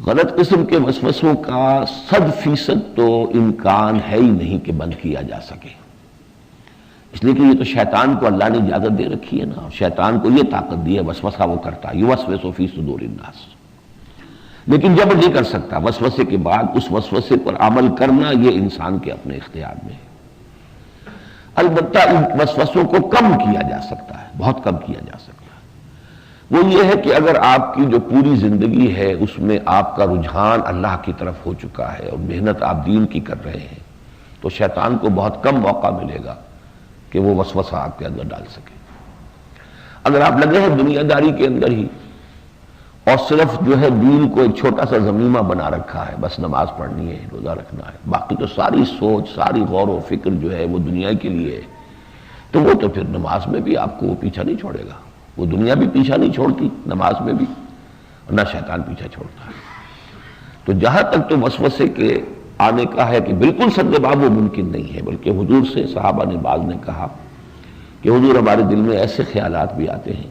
غلط قسم کے وسوسوں کا 100% تو امکان ہے ہی نہیں کہ بند کیا جا سکے، اس لیے کہ یہ تو شیطان کو اللہ نے اجازت دے رکھی ہے نا، اور شیطان کو یہ طاقت دی ہے، وسوسہ وہ کرتا ہے، یوسوس فی صدور الناس، لیکن جبر نہیں کر سکتا۔ وسوسے کے بعد اس وسوسے پر عمل کرنا یہ انسان کے اپنے اختیار میں ہے۔ البتہ ان وسوسوں کو کم کیا جا سکتا ہے، بہت کم کیا جا سکتا ہے۔ وہ یہ ہے کہ اگر آپ کی جو پوری زندگی ہے اس میں آپ کا رجحان اللہ کی طرف ہو چکا ہے اور محنت آپ دین کی کر رہے ہیں، تو شیطان کو بہت کم موقع ملے گا کہ وہ وسوسہ آپ کے اندر ڈال سکے۔ اگر آپ لگے ہیں دنیا داری کے اندر ہی اور صرف جو ہے دین کو ایک چھوٹا سا ضمیمہ بنا رکھا ہے، بس نماز پڑھنی ہے، روزہ رکھنا ہے، باقی تو ساری سوچ، ساری غور و فکر جو ہے وہ دنیا کے لیے ہے، تو وہ تو پھر نماز میں بھی آپ کو وہ پیچھا نہیں چھوڑے گا، وہ دنیا بھی پیچھا نہیں چھوڑتی نماز میں بھی، اور نہ شیطان پیچھا چھوڑتا ہے۔ تو جہاں تک تو وسوسے کے آنے کا ہے کہ بالکل سد باب وہ ممکن نہیں ہے، بلکہ حضور سے صحابہ نے بعض نے کہا کہ حضور ہمارے دل میں ایسے خیالات بھی آتے ہیں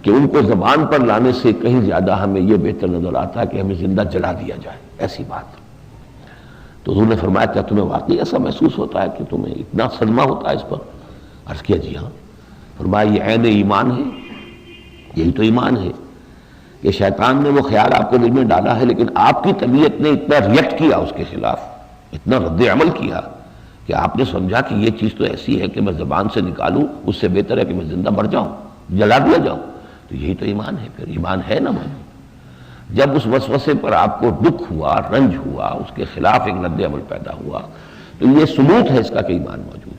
کہ ان کو زبان پر لانے سے کہیں زیادہ ہمیں یہ بہتر نظر آتا ہے کہ ہمیں زندہ جلا دیا جائے، ایسی بات۔ تو حضور نے فرمایا کیا تمہیں واقعی ایسا محسوس ہوتا ہے کہ تمہیں اتنا صدمہ ہوتا ہے اس پر؟ عرض کیا جی ہاں۔ فرمایا یہ عین ایمان ہے، یہی تو ایمان ہے کہ شیطان نے وہ خیال آپ کے دل میں ڈالا ہے، لیکن آپ کی طبیعت نے اتنا ریئیکٹ کیا اس کے خلاف، اتنا رد عمل کیا کہ آپ نے سمجھا کہ یہ چیز تو ایسی ہے کہ میں زبان سے نکالوں اس سے بہتر ہے کہ میں زندہ مر جاؤں، جلا دیا جاؤں۔ تو یہی تو ایمان ہے، پھر ایمان ہے نا موجود۔ جب اس وسوسے پر آپ کو دکھ ہوا، رنج ہوا، اس کے خلاف ایک رد عمل پیدا ہوا، تو یہ ثبوت ہے اس کا کہ ایمان موجود ہے۔